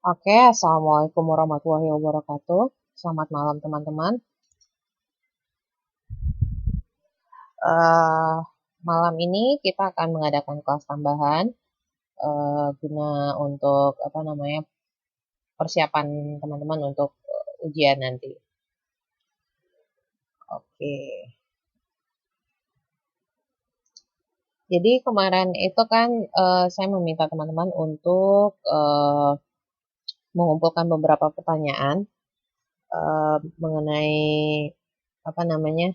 Oke, Assalamualaikum warahmatullahi wabarakatuh. Selamat malam teman-teman. Eh, Malam ini kita akan mengadakan kelas tambahan guna untuk persiapan teman-teman untuk ujian nanti. Oke. Jadi kemarin itu kan saya meminta teman-teman untuk mengumpulkan beberapa pertanyaan mengenai apa namanya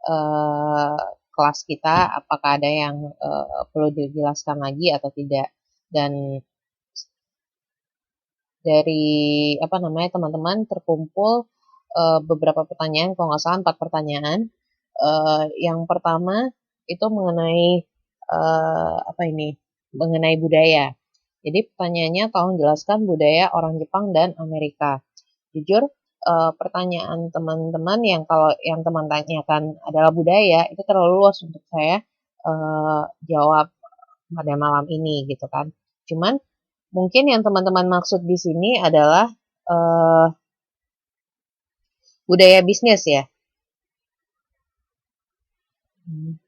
eh, kelas kita, apakah ada yang perlu dijelaskan lagi atau tidak. Dan dari teman-teman terkumpul beberapa pertanyaan, kalau nggak salah 4 pertanyaan. Yang pertama itu mengenai mengenai budaya. Jadi pertanyaannya, tolong jelaskan budaya orang Jepang dan Amerika. Jujur, pertanyaan teman-teman yang kalau yang teman tanyakan adalah budaya, itu terlalu luas untuk saya jawab pada malam ini gitu kan. Cuman mungkin yang teman-teman maksud di sini adalah uh, budaya bisnis ya. Hmm.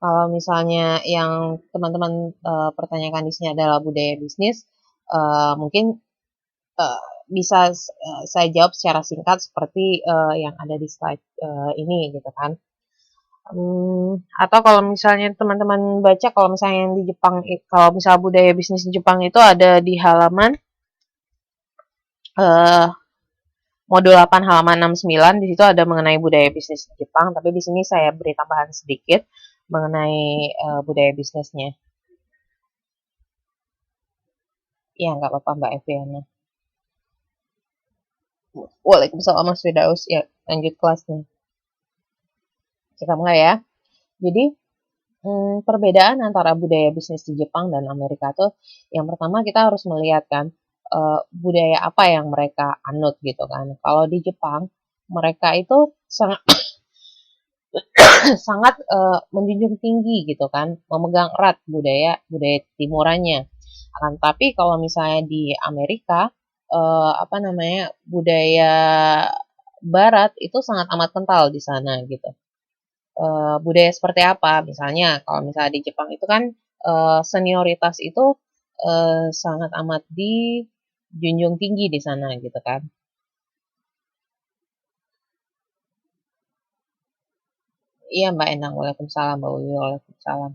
Kalau misalnya yang teman-teman pertanyakan di sini adalah budaya bisnis, mungkin uh, bisa saya jawab secara singkat seperti yang ada di slide ini gitu kan. Atau kalau misalnya teman-teman baca, kalau misalnya yang di Jepang, kalau misalnya budaya bisnis di Jepang itu ada di halaman uh, modul 8 halaman 69, di situ ada mengenai budaya bisnis di Jepang, tapi di sini saya beri tambahan sedikit mengenai budaya bisnisnya. Ya, nggak apa-apa Mbak Eviana. Waalaikumsalam Mas Firdaus. Ya, lanjut kelasnya. Kita mulai ya. Jadi, perbedaan antara budaya bisnis di Jepang dan Amerika tuh, yang pertama kita harus melihat kan, budaya apa yang mereka anut gitu kan. Kalau di Jepang, mereka itu sangat sangat menjunjung tinggi gitu kan, memegang erat budaya budaya timurannya. Akan tapi kalau misalnya di Amerika, budaya Barat itu sangat amat kental di sana gitu. Budaya seperti apa? Misalnya kalau misalnya di Jepang itu kan senioritas itu sangat amat dijunjung tinggi di sana gitu kan. Iya Mbak Endang, waalaikumsalam Mbak Wiwi, waalaikumsalam.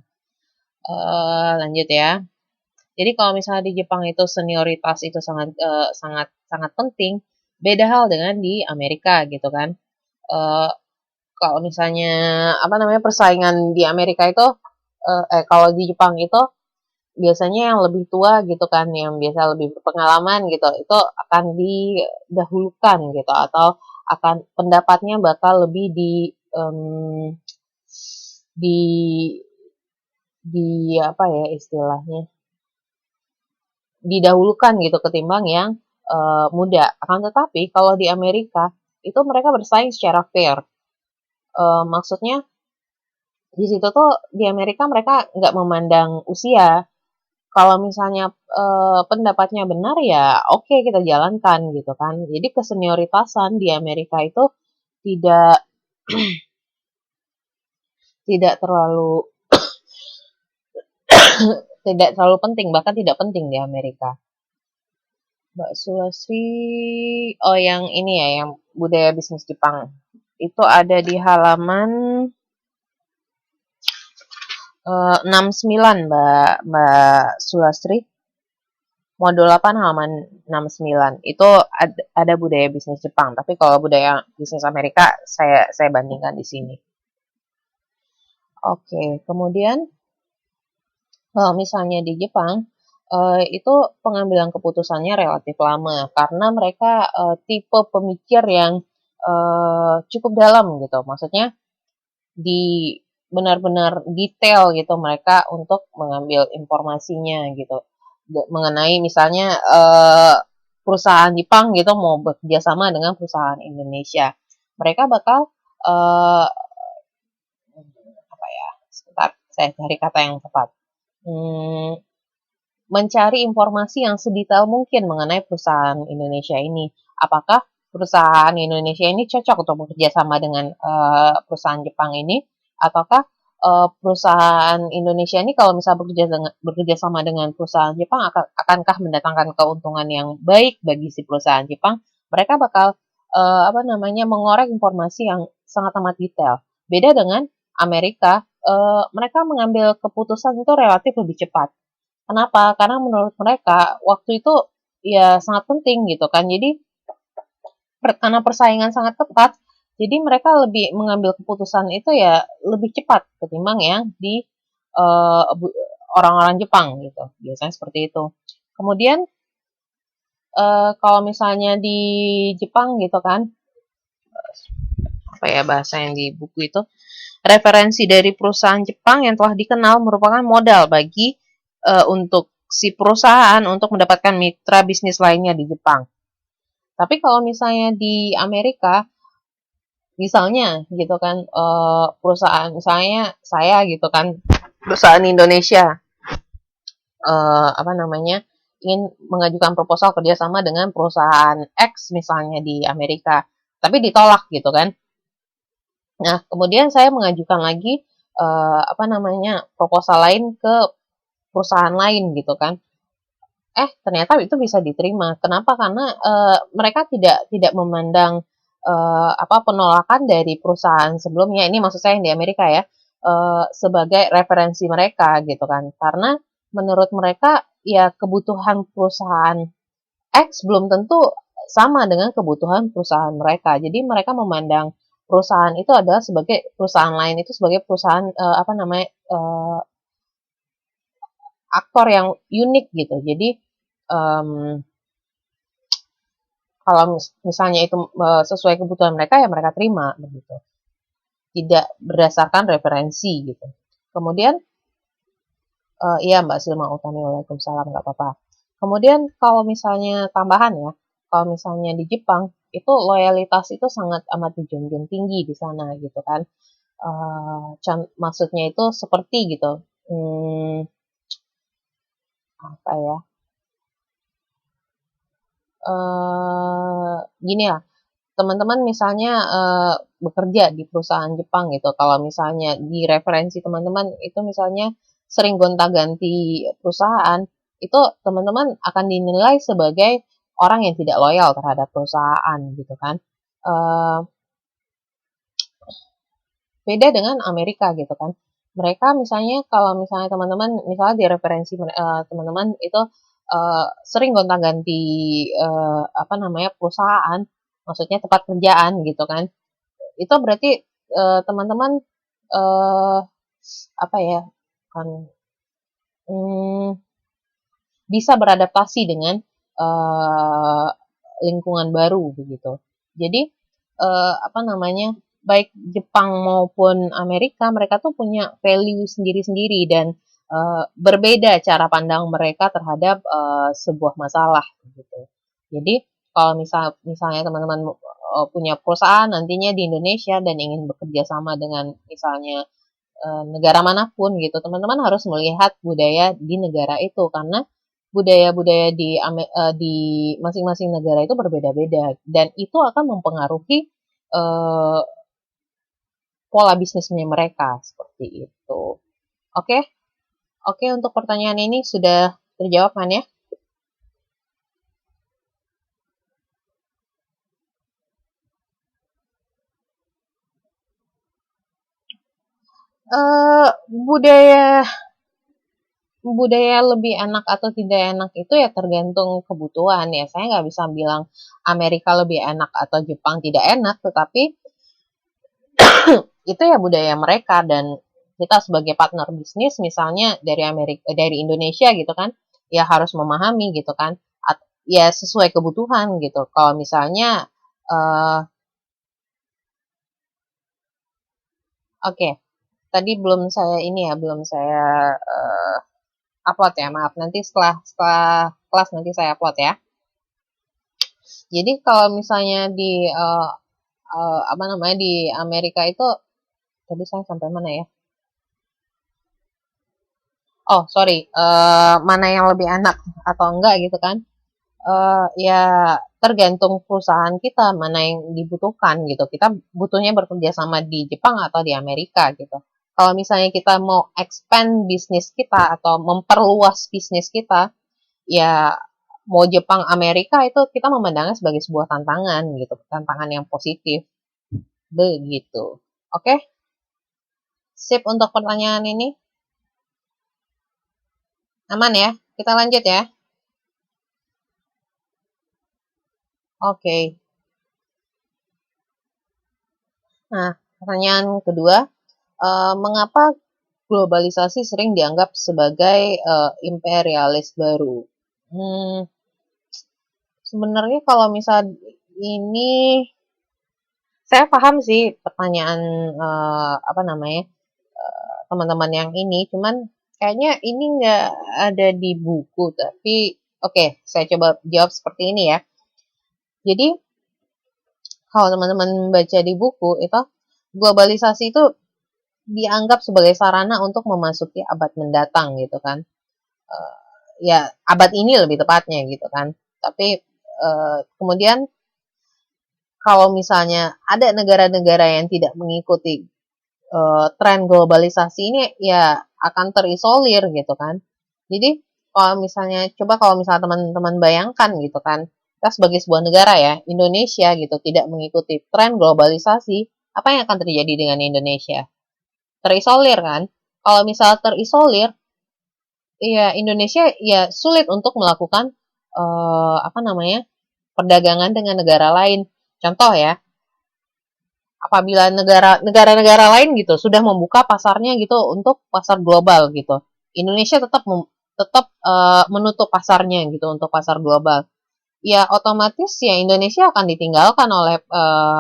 Lanjut ya. Jadi kalau misalnya di Jepang itu senioritas itu sangat sangat sangat penting, beda hal dengan di Amerika gitu kan. Eh, Kalau misalnya persaingan di Amerika itu kalau di Jepang itu biasanya yang lebih tua gitu kan, yang biasa lebih berpengalaman gitu, itu akan didahulukan gitu, atau akan pendapatnya bakal lebih di apa ya istilahnya, didahulukan gitu ketimbang yang muda. Akan tetapi kalau di Amerika itu mereka bersaing secara fair. Maksudnya di situ tuh di Amerika mereka nggak memandang usia. Kalau misalnya pendapatnya benar ya oke, kita jalankan gitu kan. Jadi kesenioritasan di Amerika itu tidak tidak terlalu tidak terlalu penting, bahkan tidak penting di Amerika. Mbak Sulastri, oh yang ini ya, yang budaya bisnis Jepang. Itu ada di halaman 69 Mbak Sulastri. Modul 8 halaman 69. Itu ada budaya bisnis Jepang, tapi kalau budaya bisnis Amerika saya bandingkan di sini. Oke, kemudian kalau misalnya di Jepang, itu pengambilan keputusannya relatif lama karena mereka tipe pemikir yang cukup dalam gitu. Maksudnya di benar-benar detail gitu mereka untuk mengambil informasinya gitu. Mengenai misalnya perusahaan Jepang gitu mau bekerja sama dengan perusahaan Indonesia. Mereka bakal apa ya? Sebentar, saya cari kata yang tepat. Hmm, mencari informasi yang sedetail mungkin mengenai perusahaan Indonesia ini. Apakah perusahaan Indonesia ini cocok untuk bekerja sama dengan perusahaan Jepang ini, ataukah perusahaan Indonesia ini kalau misalnya bekerja sama dengan perusahaan Jepang akankah mendatangkan keuntungan yang baik bagi si perusahaan Jepang? Mereka bakal mengorek informasi yang sangat amat detail. Beda dengan Amerika, mereka mengambil keputusan itu relatif lebih cepat. Kenapa? Karena menurut mereka waktu itu ya sangat penting gitu kan. Jadi karena persaingan sangat ketat, jadi mereka lebih mengambil keputusan itu ya lebih cepat ketimbang yang di orang-orang Jepang gitu. Biasanya seperti itu. Kemudian kalau misalnya di Jepang gitu kan, apa ya bahasa yang di buku itu, referensi dari perusahaan Jepang yang telah dikenal merupakan modal bagi untuk si perusahaan untuk mendapatkan mitra bisnis lainnya di Jepang. Tapi kalau misalnya di Amerika, misalnya gitu kan, perusahaan misalnya saya gitu kan, perusahaan Indonesia ingin mengajukan proposal kerjasama dengan perusahaan X misalnya di Amerika, tapi ditolak gitu kan. Nah, kemudian saya mengajukan lagi proposal lain ke perusahaan lain gitu kan. Ternyata itu bisa diterima. Kenapa? Karena mereka tidak memandang penolakan dari perusahaan sebelumnya. Ini maksud saya yang di Amerika ya, sebagai referensi mereka gitu kan. Karena menurut mereka ya kebutuhan perusahaan X belum tentu sama dengan kebutuhan perusahaan mereka. Jadi mereka memandang perusahaan itu adalah sebagai perusahaan lain itu sebagai perusahaan aktor yang unik gitu. Jadi kalau misalnya itu sesuai kebutuhan mereka ya mereka terima begitu. Tidak berdasarkan referensi gitu. Kemudian iya Mbak Silma Utami, waalaikumsalam, nggak apa-apa. Kemudian kalau misalnya tambahan ya, kalau misalnya di Jepang itu loyalitas itu sangat amat dijunjung tinggi di sana gitu kan. Maksudnya itu seperti gitu. Apa ya? Gini ya, teman-teman misalnya bekerja di perusahaan Jepang gitu. Kalau misalnya di referensi teman-teman itu misalnya sering gonta-ganti perusahaan, itu teman-teman akan dinilai sebagai orang yang tidak loyal terhadap perusahaan gitu kan. Beda dengan Amerika gitu kan. Mereka misalnya kalau misalnya teman-teman misalnya di referensi teman-teman itu sering gonta-ganti perusahaan, maksudnya tempat kerjaan gitu kan. Itu berarti teman-teman kan bisa beradaptasi dengan lingkungan baru begitu. Jadi baik Jepang maupun Amerika, mereka tuh punya value sendiri-sendiri dan berbeda cara pandang mereka terhadap sebuah masalah gitu. Jadi kalau misalnya teman-teman punya perusahaan nantinya di Indonesia dan ingin bekerja sama dengan misalnya negara manapun gitu, teman-teman harus melihat budaya di negara itu karena budaya-budaya di masing-masing negara itu berbeda-beda dan itu akan mempengaruhi pola bisnisnya mereka seperti itu. Oke, oke untuk pertanyaan ini sudah terjawab kan ya? Budaya lebih enak atau tidak enak itu ya tergantung kebutuhan ya. Saya nggak bisa bilang Amerika lebih enak atau Jepang tidak enak, tetapi itu ya budaya mereka dan kita sebagai partner bisnis misalnya dari Indonesia gitu kan, ya harus memahami gitu kan, ya sesuai kebutuhan gitu. Kalau misalnya oke, tadi belum saya upload ya, maaf. Nanti setelah kelas nanti saya upload ya. Jadi kalau misalnya di Amerika itu tadi saya sampai mana ya? oh sorry, mana yang lebih enak atau enggak gitu kan? Ya tergantung perusahaan kita mana yang dibutuhkan gitu. Kita butuhnya bekerja sama di Jepang atau di Amerika gitu. Kalau misalnya kita mau expand bisnis kita atau memperluas bisnis kita, ya mau Jepang Amerika itu kita memandangnya sebagai sebuah tantangan gitu, tantangan yang positif begitu. Oke, sip untuk pertanyaan ini. Aman ya? Kita lanjut ya. Oke. Nah, pertanyaan kedua, mengapa globalisasi sering dianggap sebagai imperialis baru? Hmm, Sebenarnya kalau misal ini, saya paham sih pertanyaan apa namanya teman-teman yang ini, cuman kayaknya ini nggak ada di buku. Tapi oke, saya coba jawab seperti ini ya. Jadi kalau teman-teman baca di buku itu globalisasi itu dianggap sebagai sarana untuk memasuki abad mendatang gitu kan. Ya abad ini lebih tepatnya gitu kan. Tapi kemudian kalau misalnya ada negara-negara yang tidak mengikuti tren globalisasi ini ya akan terisolir gitu kan. Jadi kalau misalnya teman-teman bayangkan gitu kan, kita sebagai sebuah negara ya, Indonesia gitu tidak mengikuti tren globalisasi, apa yang akan terjadi dengan Indonesia? Terisolir kan? Kalau misal terisolir, ya Indonesia ya sulit untuk melakukan apa namanya perdagangan dengan negara lain. Contoh ya, apabila negara-negara lain gitu sudah membuka pasarnya gitu untuk pasar global gitu, Indonesia tetap menutup pasarnya gitu untuk pasar global. Ya otomatis ya Indonesia akan ditinggalkan oleh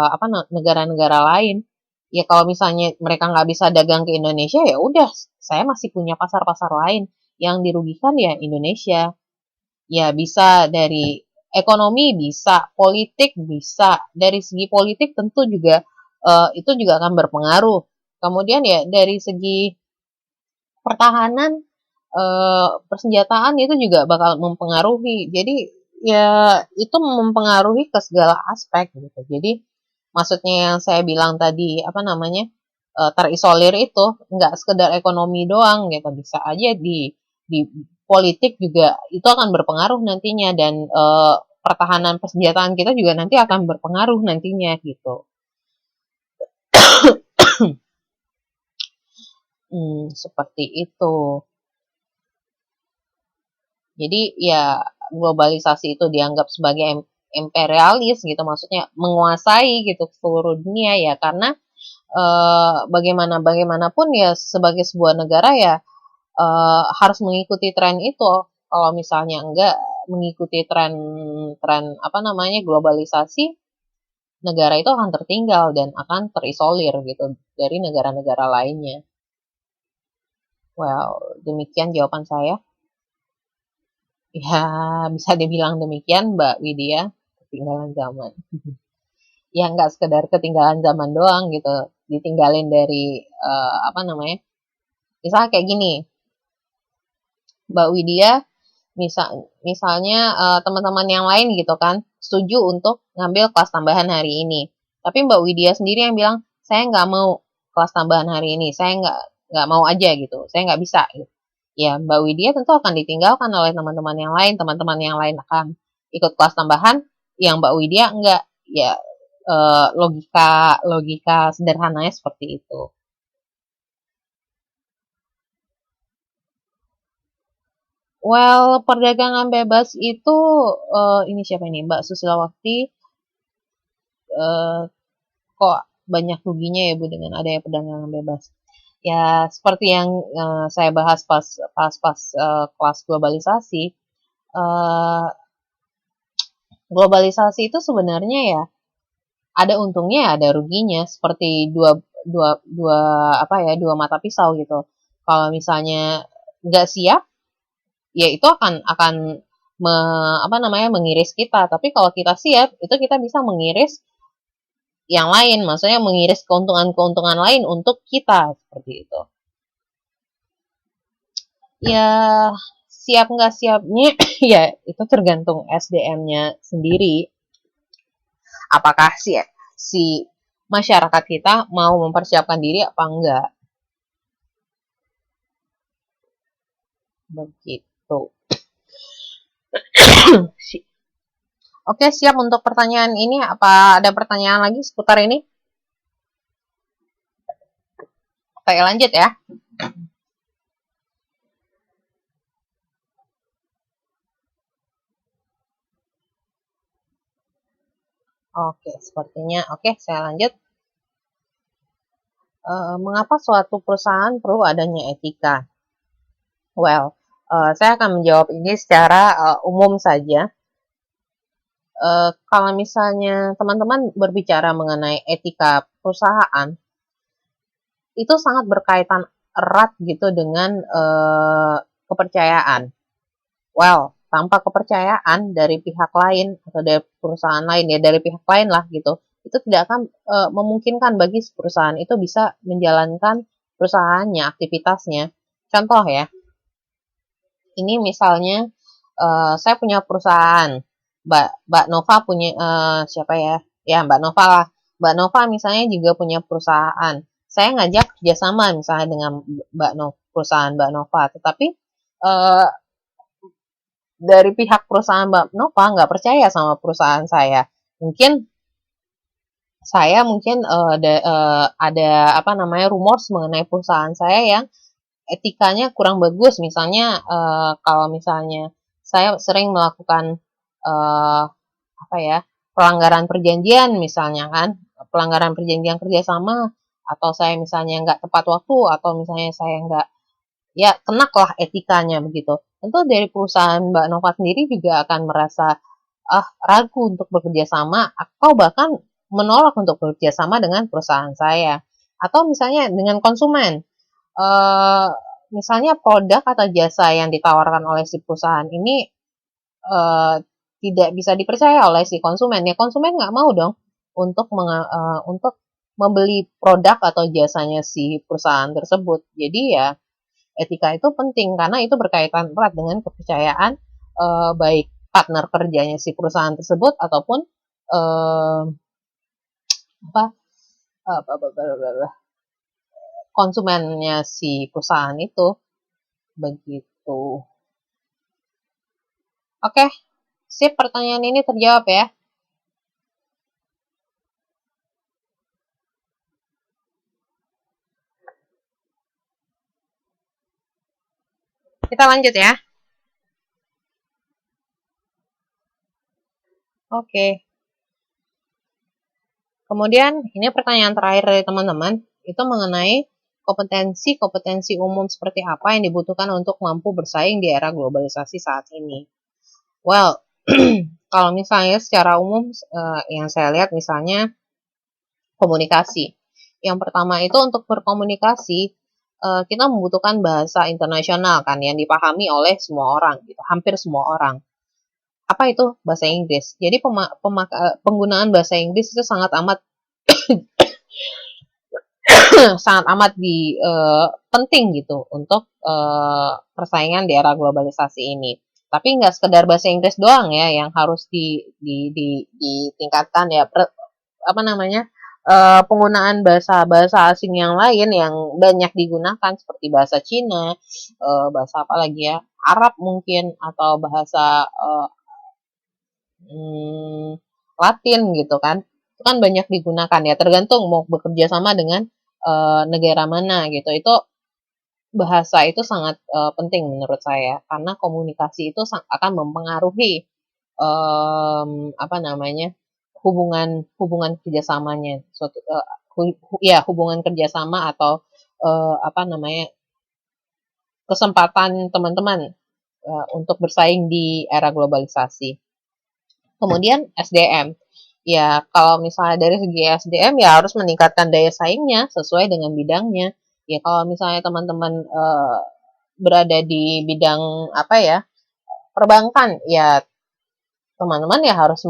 apa negara-negara lain. Ya kalau misalnya mereka nggak bisa dagang ke Indonesia ya udah saya masih punya pasar-pasar lain yang dirugikan ya Indonesia. Ya bisa dari ekonomi bisa, politik bisa. Dari segi politik tentu juga itu juga akan berpengaruh. Kemudian ya dari segi pertahanan, persenjataan itu juga bakal mempengaruhi. Jadi ya itu mempengaruhi ke segala aspek gitu. Jadi maksudnya yang saya bilang tadi apa namanya terisolir itu nggak sekedar ekonomi doang gitu, bisa aja di politik juga itu akan berpengaruh nantinya dan pertahanan persenjataan kita juga nanti akan berpengaruh nantinya gitu. Seperti itu. Jadi ya globalisasi itu dianggap sebagai imperialis gitu, maksudnya menguasai gitu seluruh dunia ya karena bagaimanapun ya sebagai sebuah negara ya harus mengikuti tren itu. Kalau misalnya enggak mengikuti tren apa namanya globalisasi, negara itu akan tertinggal dan akan terisolir gitu dari negara-negara lainnya. Well, demikian jawaban saya. Ya, bisa dibilang demikian, Mbak Widya, ketinggalan zaman. Ya, nggak sekedar ketinggalan zaman doang gitu, ditinggalin dari apa namanya? Misalnya kayak gini, Mbak Widya, misalnya teman-teman yang lain gitu kan, setuju untuk ngambil kelas tambahan hari ini. Tapi Mbak Widya sendiri yang bilang, saya nggak mau kelas tambahan hari ini, saya nggak mau aja gitu, saya nggak bisa. Gitu. Ya Mbak Widya tentu akan ditinggalkan oleh teman-teman yang lain akan ikut kelas tambahan, yang Mbak Widya enggak, ya logika logika sederhananya seperti itu. Well, perdagangan bebas itu ini siapa ini Mbak Susilawati kok banyak ruginya ya Bu dengan adanya perdagangan bebas. Ya seperti yang saya bahas pas kelas globalisasi, eh, globalisasi itu sebenarnya ya ada untungnya ada ruginya seperti dua dua dua apa ya dua mata pisau gitu. Kalau misalnya nggak siap, ya itu akan apa namanya mengiris kita. Tapi kalau kita siap, itu kita bisa mengiris yang lain, maksudnya mengiris keuntungan-keuntungan lain untuk kita seperti itu. Ya, siap nggak siapnya ya itu tergantung SDM-nya sendiri. Apakah si masyarakat kita mau mempersiapkan diri apa enggak, begitu. Oke, siap untuk pertanyaan ini. Apa ada pertanyaan lagi seputar ini? Oke, lanjut ya. Oke, sepertinya oke, saya lanjut. Mengapa suatu perusahaan perlu adanya etika? Well, saya akan menjawab ini secara umum saja. Kalau misalnya teman-teman berbicara mengenai etika perusahaan, itu sangat berkaitan erat gitu dengan kepercayaan. Well, tanpa kepercayaan dari pihak lain atau dari perusahaan lain, ya dari pihak lain lah gitu, itu tidak akan memungkinkan bagi perusahaan itu bisa menjalankan perusahaannya, aktivitasnya. Contoh ya, ini misalnya saya punya perusahaan, Mbak Nova punya siapa ya? Ya Mbak Nova lah. Mbak Nova misalnya juga punya perusahaan. Saya ngajak kerjasama misalnya dengan perusahaan Mbak Nova, tetapi eh, dari pihak perusahaan Mbak Nova nggak percaya sama perusahaan saya. Mungkin saya mungkin ada apa namanya rumors mengenai perusahaan saya yang etikanya kurang bagus. Misalnya kalau misalnya saya sering melakukan uh, apa ya pelanggaran perjanjian misalnya kan, pelanggaran perjanjian kerjasama, atau saya misalnya nggak tepat waktu, atau misalnya saya nggak ya kena lah etikanya begitu. Tentu dari perusahaan Mbak Nova sendiri juga akan merasa ragu untuk bekerja sama atau bahkan menolak untuk bekerja sama dengan perusahaan saya. Atau misalnya dengan konsumen. Eh, Misalnya produk atau jasa yang ditawarkan oleh si perusahaan ini eh, tidak bisa dipercaya oleh si konsumen. Ya konsumen nggak mau dong untuk membeli produk atau jasanya si perusahaan tersebut. Jadi ya etika itu penting karena itu berkaitan erat dengan kepercayaan baik partner kerjanya si perusahaan tersebut ataupun eh, apa, konsumennya si perusahaan itu begitu. Oke, sip, pertanyaan ini terjawab ya. Kita lanjut ya. Oke. Kemudian ini pertanyaan terakhir dari teman-teman itu mengenai kompetensi-kompetensi umum seperti apa yang dibutuhkan untuk mampu bersaing di era globalisasi saat ini. Well, kalau misalnya secara umum yang saya lihat misalnya komunikasi. Yang pertama itu untuk berkomunikasi kita membutuhkan bahasa internasional kan yang dipahami oleh semua orang gitu, hampir semua orang. Apa itu bahasa Inggris? Jadi penggunaan bahasa Inggris itu sangat amat sangat amat penting gitu untuk persaingan di era globalisasi ini. Tapi nggak sekedar bahasa Inggris doang ya yang harus ditingkatkan ya, apa namanya, penggunaan bahasa-bahasa asing yang lain yang banyak digunakan seperti bahasa Cina, bahasa apa lagi ya, Arab mungkin, atau bahasa Latin gitu kan. Itu kan banyak digunakan ya, tergantung mau bekerja sama dengan negara mana gitu. Itu bahasa itu sangat penting menurut saya karena komunikasi itu akan mempengaruhi apa namanya hubungan hubungan kerjasamanya suatu ya hubungan kerjasama atau apa namanya kesempatan teman-teman untuk bersaing di era globalisasi. Kemudian SDM. Ya, kalau misalnya dari segi SDM ya harus meningkatkan daya saingnya sesuai dengan bidangnya. Ya, kalau misalnya teman-teman berada di bidang apa ya, perbankan, ya teman-teman ya harus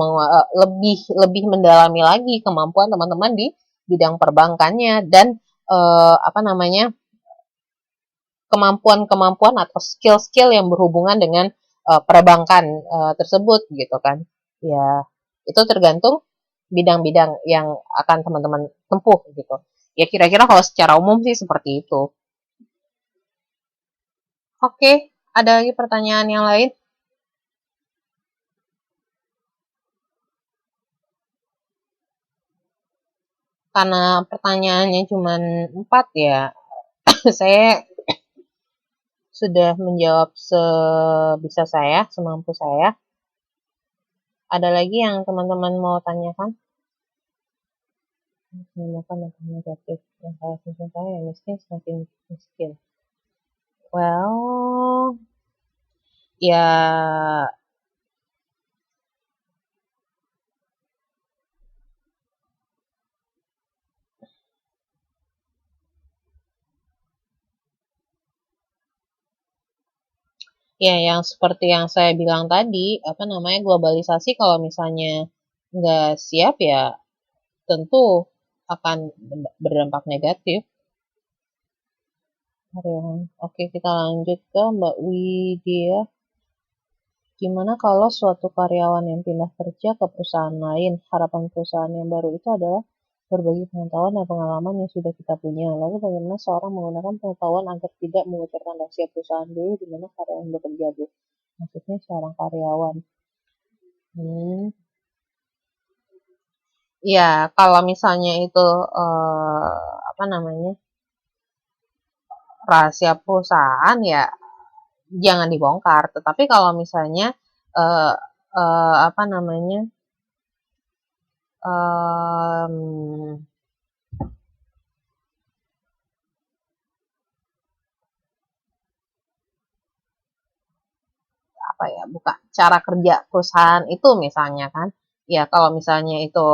lebih lebih mendalami lagi kemampuan teman-teman di bidang perbankannya dan apa namanya kemampuan-kemampuan atau skill-skill yang berhubungan dengan perbankan tersebut gitu kan. Ya, itu tergantung bidang-bidang yang akan teman-teman tempuh gitu. Ya kira-kira kalau secara umum sih seperti itu. Oke, ada lagi pertanyaan yang lain? Karena pertanyaannya cuma 4 ya, saya sudah menjawab sebisa saya, semampu saya. Ada lagi yang teman-teman mau tanyakan? Menemukan dampak negatif yang saya mencintai yang miskin semakin miskin. Well, ya ya yang seperti yang saya bilang tadi, apa namanya, globalisasi kalau misalnya nggak siap ya tentu akan berdampak negatif. Oke, kita lanjut ke Mbak Widya. Gimana kalau suatu karyawan yang pindah kerja ke perusahaan lain, harapan perusahaan yang baru itu adalah berbagi pengetahuan dan pengalaman yang sudah kita punya. Lalu bagaimana seorang menggunakan pengetahuan agar tidak mengucapkan rahasia perusahaan dulu di mana karyawan bekerja, Bu? Maksudnya seorang karyawan. Hmm. Ya, kalau misalnya itu apa namanya rahasia perusahaan ya jangan dibongkar. Tetapi kalau misalnya eh, apa namanya em, apa ya bukan cara kerja perusahaan itu misalnya kan ya kalau misalnya itu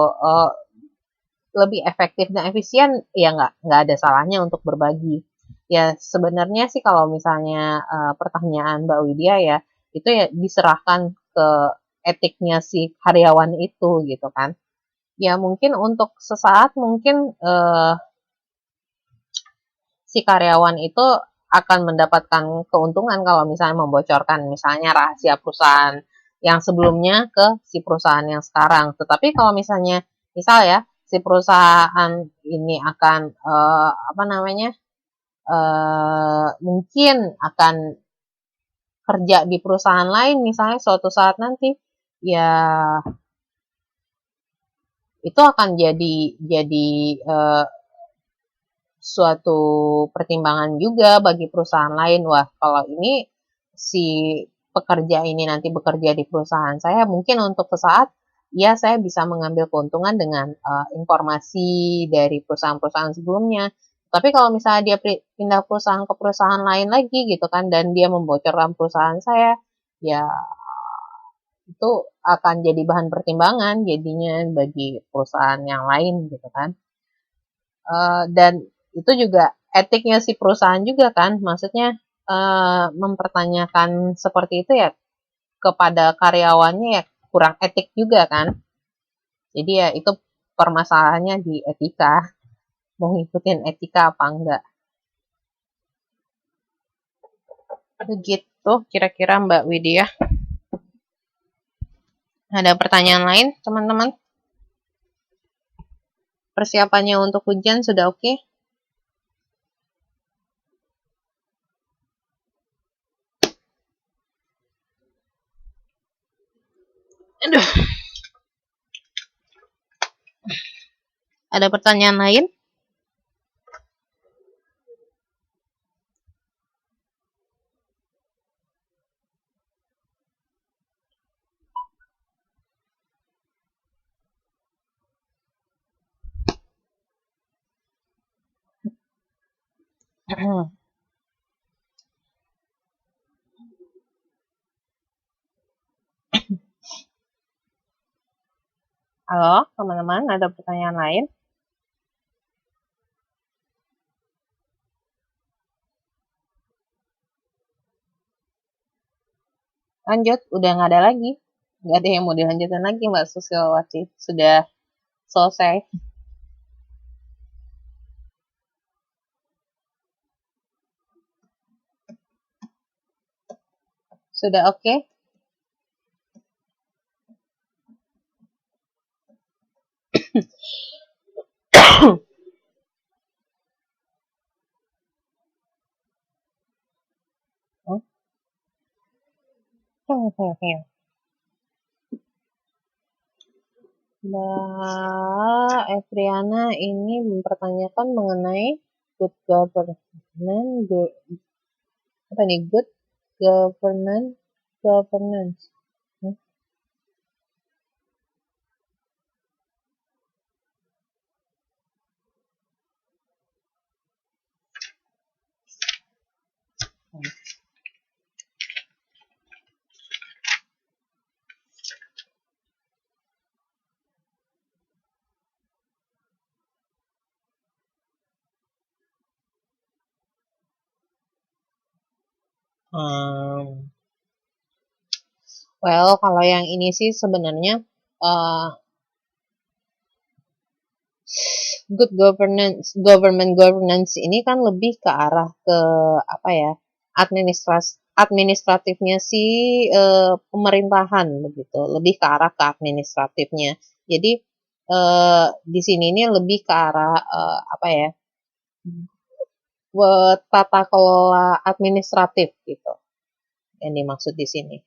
lebih efektif dan efisien ya nggak ada salahnya untuk berbagi ya sebenarnya sih kalau misalnya pertanyaan Mbak Widya ya itu ya diserahkan ke etiknya si karyawan itu gitu kan ya mungkin untuk sesaat mungkin si karyawan itu akan mendapatkan keuntungan kalau misalnya membocorkan misalnya rahasia perusahaan yang sebelumnya ke si perusahaan yang sekarang. Tetapi kalau misalnya misal ya si perusahaan ini akan apa namanya mungkin akan kerja di perusahaan lain misalnya suatu saat nanti ya itu akan jadi suatu pertimbangan juga bagi perusahaan lain. Wah, kalau ini si pekerja ini nanti bekerja di perusahaan saya, mungkin untuk sesaat ya saya bisa mengambil keuntungan dengan informasi dari perusahaan-perusahaan sebelumnya. Tapi kalau misalnya dia pindah perusahaan ke perusahaan lain lagi gitu kan, dan dia membocorkan perusahaan saya, ya itu akan jadi bahan pertimbangan jadinya bagi perusahaan yang lain gitu kan. Dan itu juga etiknya si perusahaan juga kan, maksudnya mempertanyakan seperti itu ya kepada karyawannya ya kurang etik juga kan. Jadi ya itu permasalahannya di etika, mau ngikutin etika apa enggak. Begitu kira-kira Mbak Widya. Ada pertanyaan lain teman-teman? Persiapannya untuk ujian sudah oke? Aduh. Ada pertanyaan lain? Halo teman-teman, ada pertanyaan lain? Lanjut, udah nggak ada lagi. Nggak ada yang mau dilanjutkan lagi Mbak Susilowati. Sudah selesai. Sudah oke? Oh, oke, oke. Mbak Efriana ini mempertanyakan mengenai good governance, apa nih, good governance. Hmm. Well, kalau yang ini sih sebenarnya uh, good governance ini kan lebih ke arah ke apa ya, administratifnya si pemerintahan begitu, lebih ke arah ke administratifnya. Jadi di sini ini lebih ke arah apa ya, tata kelola administratif gitu yang dimaksud di sini.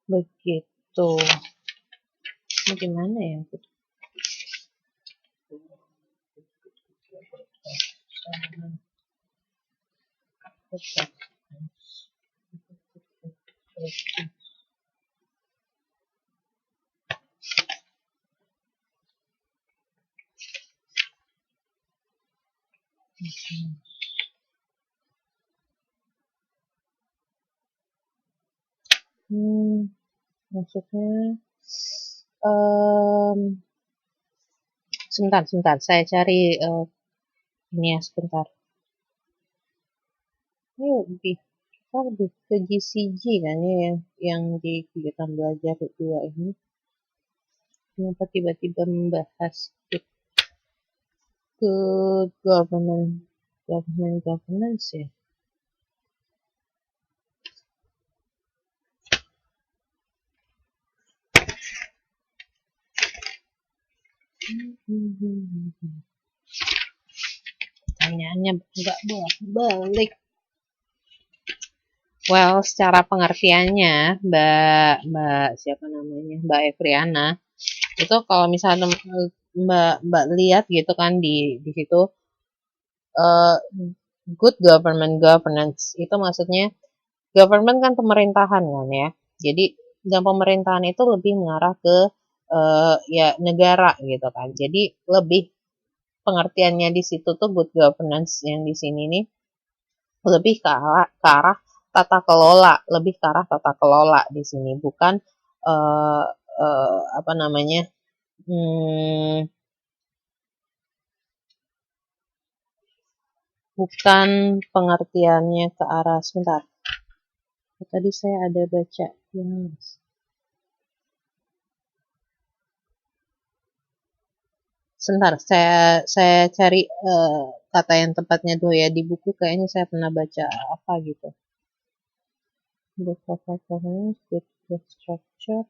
Begitu. Ini gimana ya? Maksudnya sebentar, saya cari ini ya, sebentar. Ini lebih ke GCG kan ya, yang di kegiatan belajar 2 ini. Kenapa tiba-tiba membahas ke governance ya? Pertanyaannya nggak balik. Well, secara pengertiannya, Mbak siapa namanya, Mbak Efriana, itu kalau misalnya Mbak lihat gitu kan di situ, good governance itu maksudnya government kan pemerintahan kan ya. Jadi dan pemerintahan itu lebih mengarah ke ya negara gitu kan. Jadi lebih pengertiannya di situ tuh good governance yang di sini nih lebih ke arah tata kelola, lebih ke arah tata kelola di sini, bukan apa namanya, bukan pengertiannya ke arah, sebentar. Tadi saya ada baca yang sebentar, saya cari kata yang tepatnya dulu ya, di buku kayaknya saya pernah baca apa gitu. Good governance, good structure.